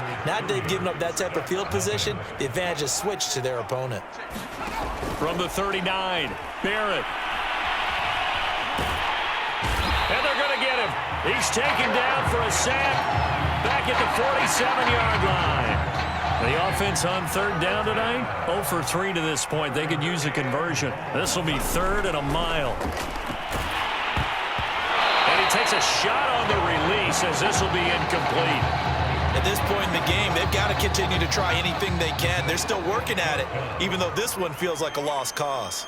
things. Now that they've given up that type of field position, the advantage has switched to their opponent. From the 39, Barrett. And they're going to get him. He's taken down for a sack back at the 47-yard line. The offense on third down tonight, 0 for 3 to this point. They could use a conversion. This will be 3rd and a mile. And he takes a shot on the release as this will be incomplete. At this point in the game, they've got to continue to try anything they can. They're still working at it, even though this one feels like a lost cause.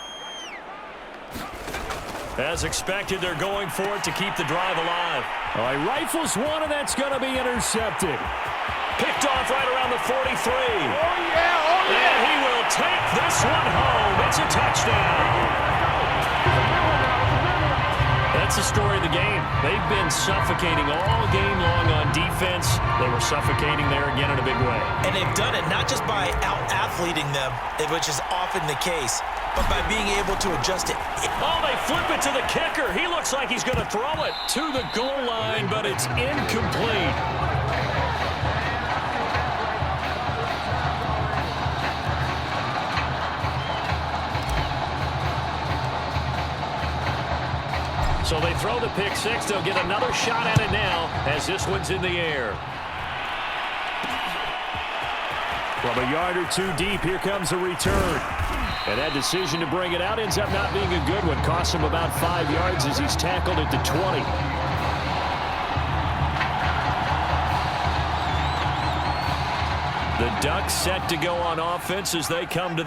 As expected, they're going for it to keep the drive alive. All right, rifles one, and that's going to be intercepted. Picked off right around the 43. Oh, yeah, oh, yeah. And he will take this one home. It's a touchdown. That's the story of the game. They've been suffocating all game long on defense. They were suffocating there again in a big way. And they've done it not just by out-athleting them, which is often the case, but by being able to adjust it. Oh, they flip it to the kicker. He looks like he's going to throw it to the goal line, but it's incomplete. So they throw the pick six. They'll get another shot at it now as this one's in the air. From a yard or two deep, here comes a return. And that decision to bring it out ends up not being a good one. Costs him about 5 yards as he's tackled at the 20. The Ducks set to go on offense as they come to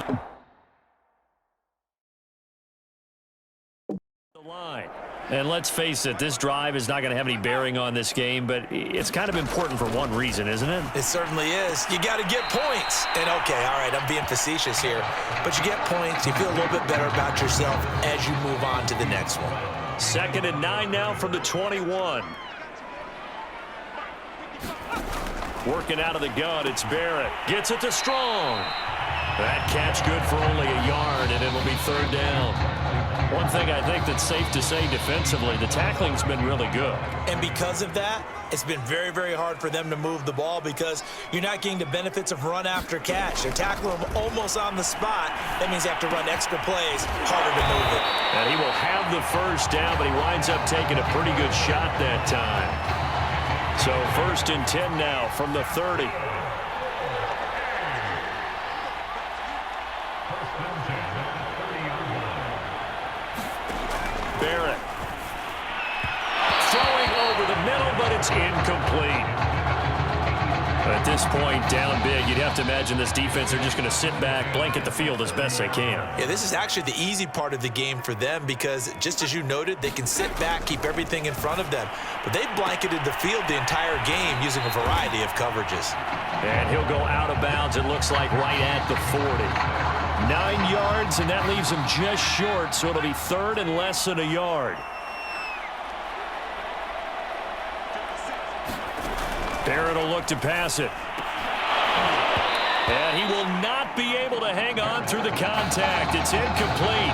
the line. And let's face it, this drive is not going to have any bearing on this game, but it's kind of important for one reason, isn't it? It certainly is. You got to get points. And, okay, all right, I'm being facetious here. But you get points, you feel a little bit better about yourself as you move on to the next one. 2nd and 9 now from the 21. Working out of the gun, it's Barrett. Gets it to Strong. That catch good for only a yard, and it'll be 3rd down. One thing I think that's safe to say defensively, the tackling's been really good. And because of that, it's been very, very hard for them to move the ball because you're not getting the benefits of run after catch. They're tackling them almost on the spot. That means they have to run extra plays, harder to move it. And he will have the 1st down, but he winds up taking a pretty good shot that time. So 1st and 10 now from the 30. Barrett. Throwing over the middle, but it's incomplete. At this point, down big, you'd have to imagine this defense are just going to sit back, blanket the field as best they can. Yeah, this is actually the easy part of the game for them because, just as you noted, they can sit back, keep everything in front of them. But they've blanketed the field the entire game using a variety of coverages. And he'll go out of bounds, it looks like, right at the 40. 9 yards, and that leaves him just short, so it'll be 3rd and less than a yard. Barrett will look to pass it. And he will not be able to hang on through the contact. It's incomplete.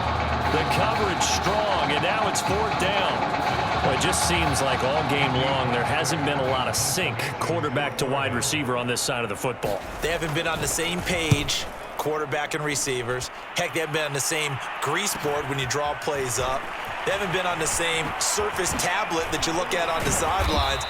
The coverage strong, and now it's 4th down. Well, it just seems like all game long there hasn't been a lot of sync quarterback to wide receiver on this side of the football. They haven't been on the same page, quarterback and receivers. Heck, they haven't been on the same grease board when you draw plays up. They haven't been on the same surface tablet that you look at on the sidelines.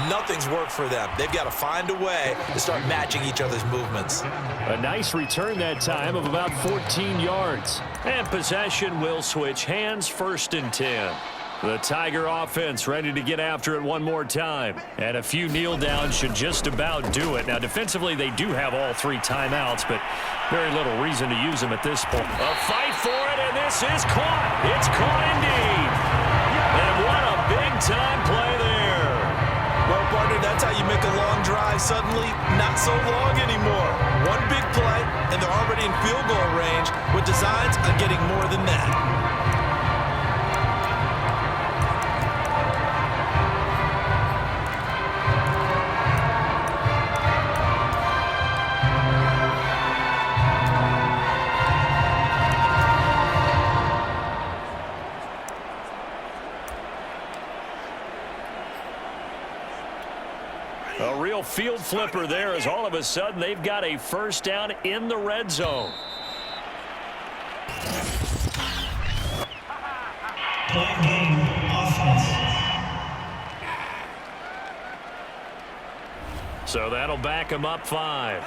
Nothing's worked for them. They've got to find a way to start matching each other's movements. A nice return that time of about 14 yards. And possession will switch hands, 1st and 10. The Tiger offense ready to get after it one more time. And a few kneel downs should just about do it. Now, defensively, they do have all 3 timeouts, but very little reason to use them at this point. A fight for it, and this is caught. It's caught indeed. And what a big-time play there. Well, partner, that's how you make a long drive suddenly not so long anymore. One big play, and they're already in field goal range with designs on getting more than that. A real field flipper there as all of a sudden they've got a first down in the red zone. So that'll back him up 5.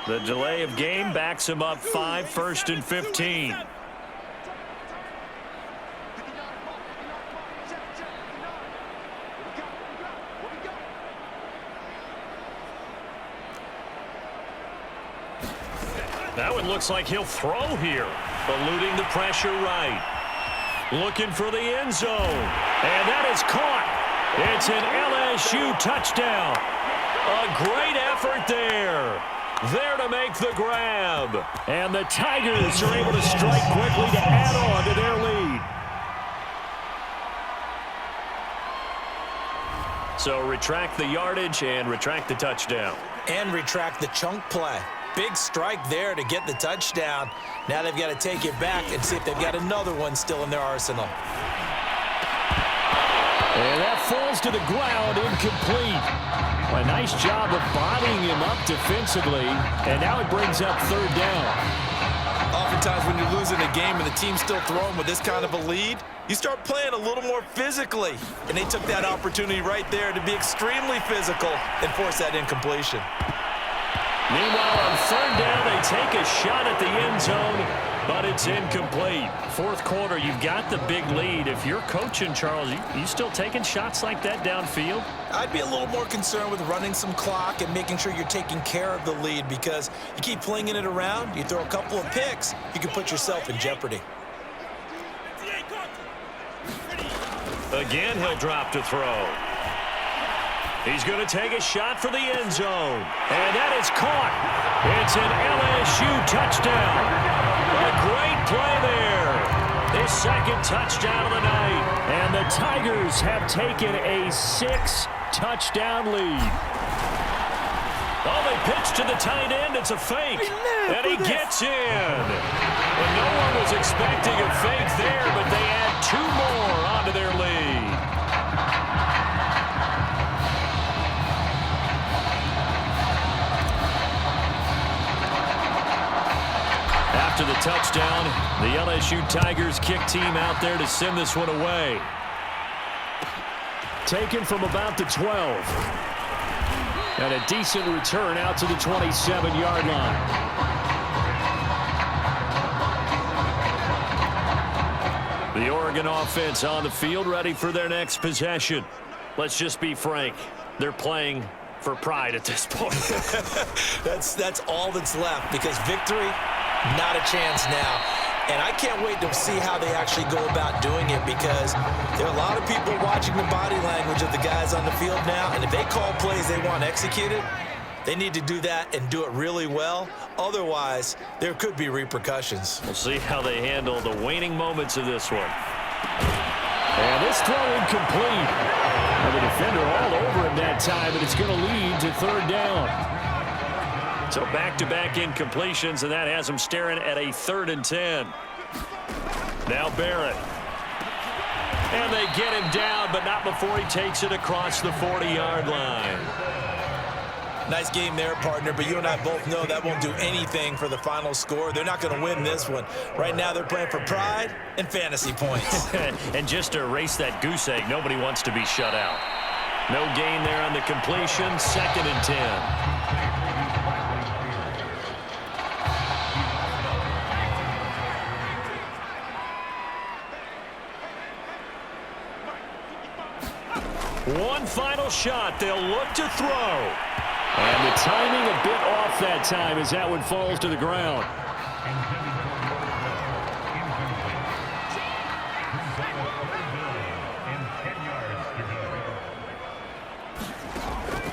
The delay of game backs him up 5, 1st and 15. Now it looks like he'll throw here, eluding the pressure right. Looking for the end zone, and that is caught. It's an LSU touchdown. A great effort there. There to make the grab. And the Tigers are able to strike quickly to add on to their lead. So retract the yardage and retract the touchdown. And retract the chunk play. Big strike there to get the touchdown. Now they've got to take it back and see if they've got another one still in their arsenal. And that falls to the ground, incomplete. A nice job of bodying him up defensively, and now it brings up 3rd down. Oftentimes when you're losing a game and the team's still throwing with this kind of a lead, you start playing a little more physically. And they took that opportunity right there to be extremely physical and force that incompletion. Meanwhile, on 3rd down, they take a shot at the end zone, but it's incomplete. 4th quarter, you've got the big lead. If you're coaching, Charles, you still taking shots like that downfield? I'd be a little more concerned with running some clock and making sure you're taking care of the lead, because you keep flinging it around, you throw a couple of picks, you can put yourself in jeopardy. Again, he'll drop to throw. He's going to take a shot for the end zone. And that is caught. It's an LSU touchdown. A great play there. His 2nd touchdown of the night. And the Tigers have taken a 6-touchdown lead. Oh, they pitch to the tight end. It's a fake. And he gets in. And no one was expecting a fake there, but they add 2 more onto their lead. After the touchdown, the LSU Tigers kick team out there to send this one away. Taken from about the 12. And a decent return out to the 27-yard line. The Oregon offense on the field ready for their next possession. Let's just be frank. They're playing for pride at this point. That's all that's left, because victory, not a chance now. And I can't wait to see how they actually go about doing it, because there are a lot of people watching the body language of the guys on the field now, and if they call plays they want executed, they need to do that and do it really well. Otherwise, there could be repercussions. We'll see how they handle the waning moments of this one. And this throw incomplete. And the defender all over him that time, and it's going to lead to 3rd down. So back-to-back incompletions, and that has him staring at a 3rd and 10. Now Barrett. And they get him down, but not before he takes it across the 40-yard line. Nice game there, partner, but you and I both know that won't do anything for the final score. They're not going to win this one. Right now they're playing for pride and fantasy points. And just to erase that goose egg, nobody wants to be shut out. No gain there on the completion, 2nd and 10. One final shot. They'll look to throw. And the timing a bit off that time as that one falls to the ground.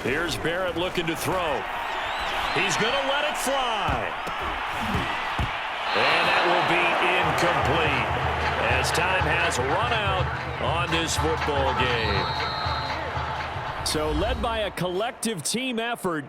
Here's Barrett looking to throw. He's going to let it fly. And that will be incomplete as time has run out on this football game. So led by a collective team effort,